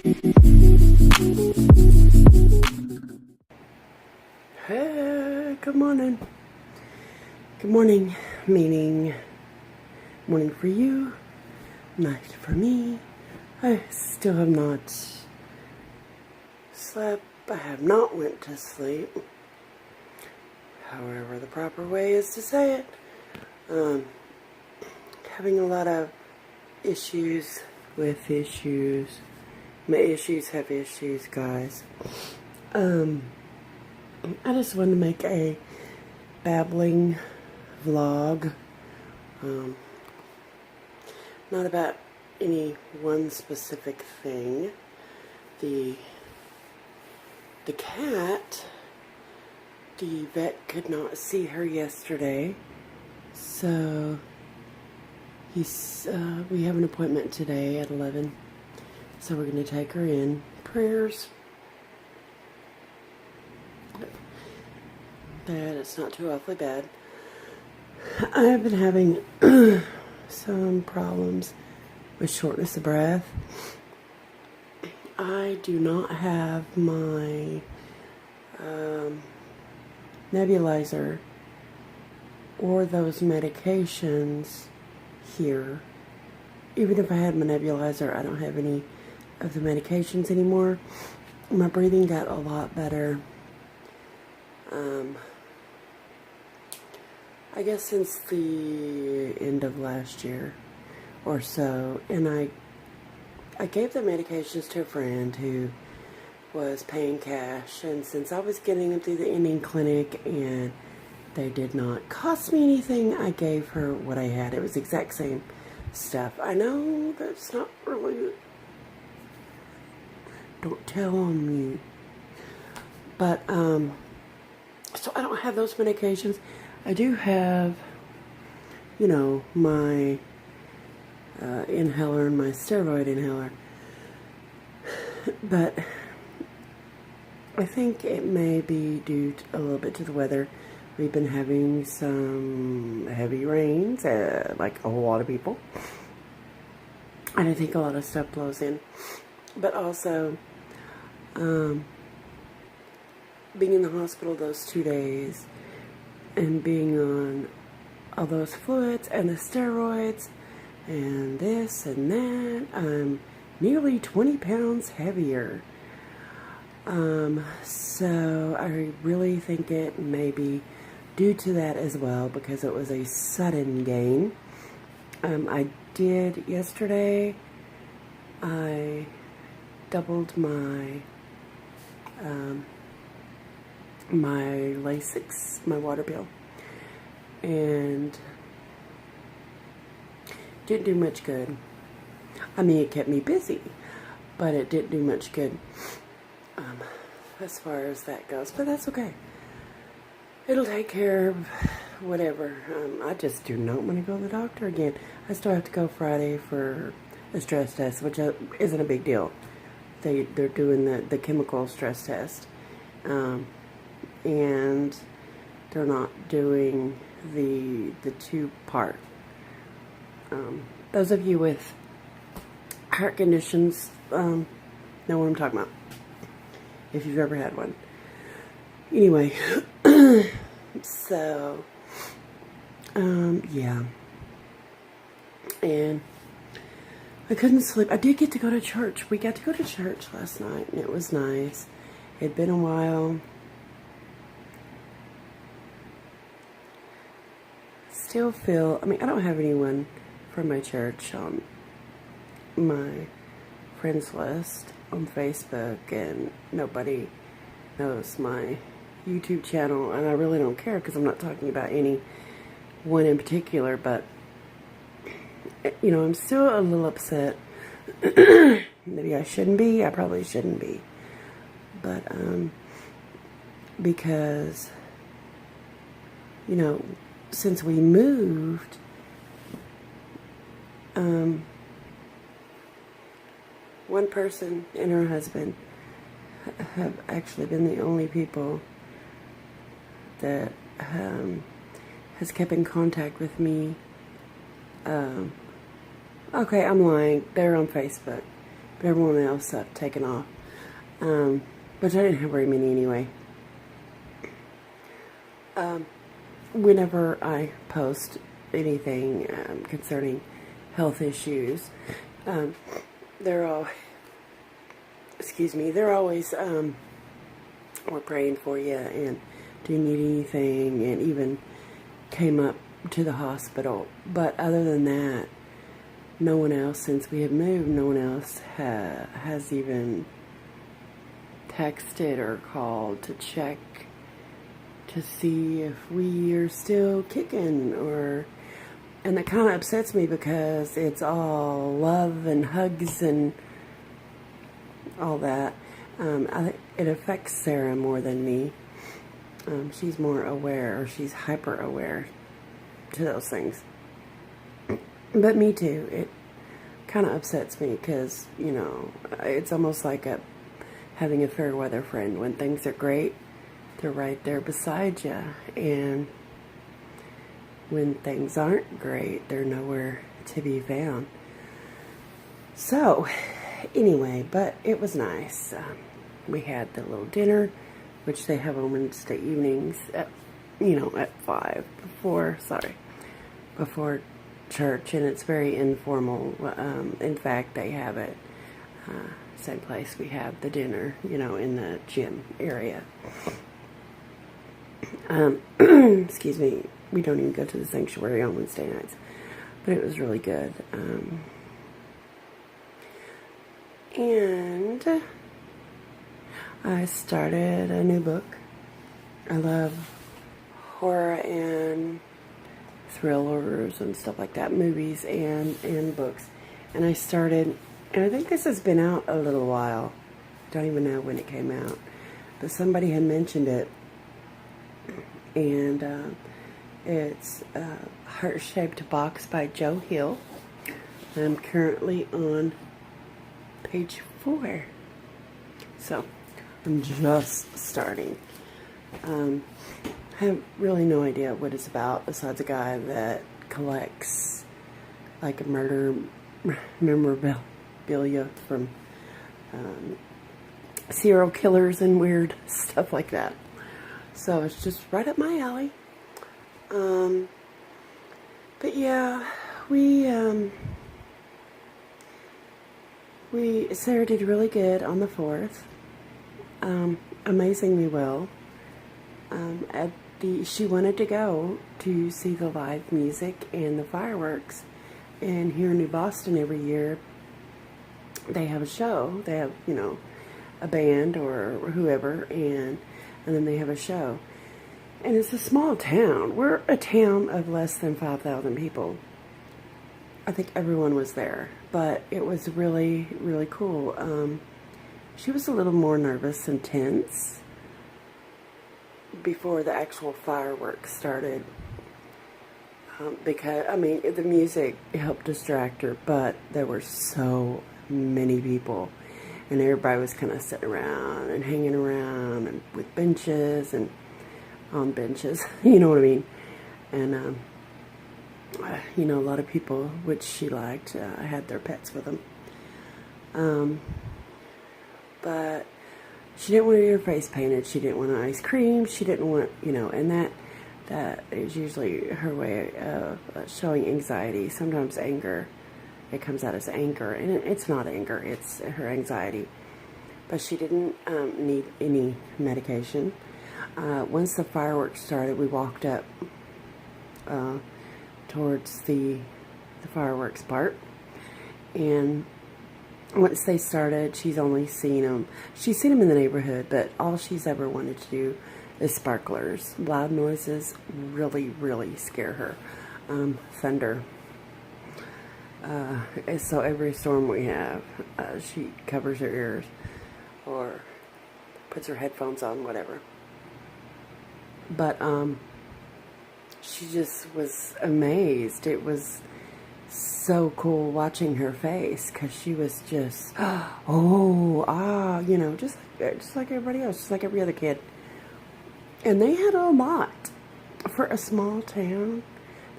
Hey, good morning. Good morning, meaning morning for you, night for me. I still have not slept. I have not went to sleep. However, the proper way is to say it. Having a lot of issues with issues. My issues have issues, guys. I just wanted to make a babbling vlog. Not about any one specific thing. The cat, the vet could not see her yesterday, so we have an appointment today at 11, so we're going to take her in. Prayers that it's not too awfully bad. I have been having some problems with shortness of breath. I do not have my nebulizer or those medications here. Even if I had my nebulizer, I don't have any of the medications anymore. My breathing got a lot better. I guess since the end of last year or so, and I gave the medications to a friend who was paying cash, and since I was getting them through the Indian clinic and they did not cost me anything, I gave her what I had. It was the exact same stuff. I know that's not really, don't tell on me, but so I don't have those medications. I do have, my inhaler and my steroid inhaler. But I think it may be due to, a little bit to the weather. We've been having some heavy rains, like a whole lot of people. And I think a lot of stuff blows in. But also, being in the hospital those 2 days, and being on all those fluids and the steroids and this and that, I'm nearly 20 pounds heavier. So I really think it may be due to that as well, because it was a sudden gain. I did yesterday, I doubled my my Lasix, my water bill, and didn't do much good. I mean, it kept me busy, but it didn't do much good as far as that goes, but that's okay. It'll take care of whatever. I just do not want to go to the doctor again. I still have to go Friday for a stress test, which isn't a big deal. They're doing the chemical stress test. And they're not doing the two-part. Those of you with heart conditions know what I'm talking about, if you've ever had one. Anyway, so yeah, and I couldn't sleep. I did get to go to church. We got to go to church last night, and it was nice. It'd been a while. Still feel, I mean, I don't have anyone from my church on my friends list on Facebook, and nobody knows my YouTube channel, and I really don't care, because I'm not talking about any one in particular, but I'm still a little upset. Maybe I shouldn't be. I probably shouldn't be, but because since we moved, one person and her husband have actually been the only people that has kept in contact with me. Okay, I'm lying. They're on Facebook. but everyone else have taken off. Which I didn't have very many anyway. Whenever I post anything concerning health issues, they're all, they're always, we're praying for you, and do you need anything, and even came up to the hospital. But other than that, no one else, since we have moved, no one else has even texted or called to check to see if we are still kicking, and that kind of upsets me because it's all love and hugs and all that. I think it affects Sarah more than me. She's more aware, or she's hyper aware to those things. But me too. It kind of upsets me because, it's almost like having a fair weather friend. When things are great, they're right there beside you. And when things aren't great, they're nowhere to be found. So, anyway, but it was nice. We had the little dinner, which they have on Wednesday evenings at 5 before church, and it's very informal. In fact, they have it same place we have the dinner, in the gym area. Excuse me, we don't even go to the sanctuary on Wednesday nights, but it was really good. And I started a new book. I love horror and thrillers and stuff like that, movies and books. And I started, and I think this has been out a little while. I don't even know when it came out, but somebody had mentioned it. And it's Heart-Shaped Box by Joe Hill. I'm currently on page 4. So, I'm just starting. I have really no idea what it's about, besides a guy that collects like murder memorabilia from serial killers and weird stuff like that. So it's just right up my alley. But yeah, Sarah did really good on the 4th. Amazingly well. She wanted to go to see the live music and the fireworks. And here in New Boston every year, they have a show. They have, a band or whoever, and then they have a show. And it's a small town. We're a town of less than 5,000 people. I think everyone was there, but it was really, really cool. She was a little more nervous and tense before the actual fireworks started. Because, the music helped distract her, but there were so many people. And everybody was kind of sitting around and hanging around and with benches and on benches, you know what I mean? And, a lot of people, which she liked, had their pets with them. But she didn't want to get her face painted. She didn't want ice cream. She didn't want, and that is usually her way of showing anxiety. Sometimes anger. It comes out as anger, and it's not anger, it's her anxiety. But she didn't need any medication. Once the fireworks started, we walked up towards the fireworks part, and once they started, she's seen them in the neighborhood, but all she's ever wanted to do is sparklers. Loud noises really, really scare her. Thunder. So every storm we have, she covers her ears or puts her headphones on, whatever. But she just was amazed. It was so cool watching her face, because she was just, just like everybody else, just like every other kid. And they had a lot for a small town.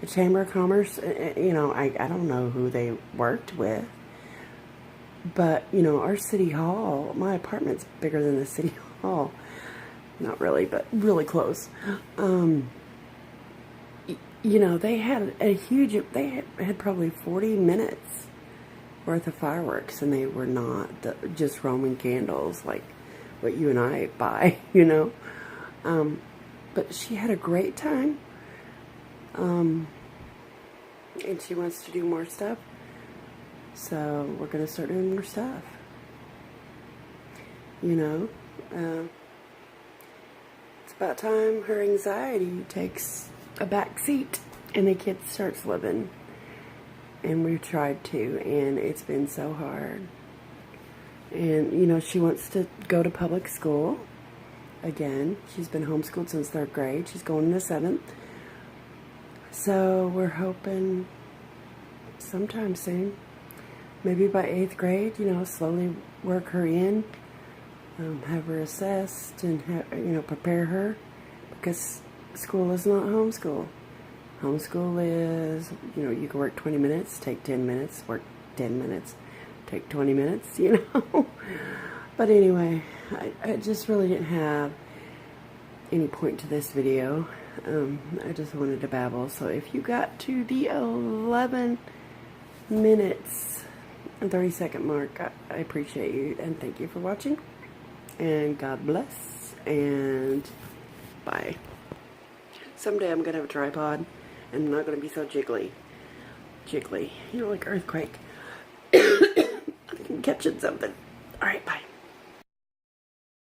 The Chamber of Commerce, I don't know who they worked with, But, you know, our city hall, my apartment's bigger than the city hall. Not really, but really close. You know, they had a huge, they had probably 40 minutes worth of fireworks, and they were not just Roman candles like what you and I buy, you know. But she had a great time, and she wants to do more stuff, so we're going to start doing more stuff, you know. It's about time her anxiety takes a back seat and the kid starts living. And we've tried to, and it's been so hard. And, you know, she wants to go to public school again. She's been homeschooled since 3rd grade. She's going into 7th. So we're hoping sometime soon, maybe by 8th grade, you know, slowly work her in, have her assessed, and, you know, prepare her, because school is not homeschool. Homeschool is, you know, you can work 20 minutes, take 10 minutes, work 10 minutes, take 20 minutes, you know. But anyway, I just really didn't have any point to this video. I just wanted to babble. So if you got to the 11 minutes and 30-second mark, I appreciate you, and thank you for watching. And God bless, and bye. Someday I'm going to have a tripod, and I'm not going to be so jiggly. You know, like earthquake. I'm catching something. Alright, bye.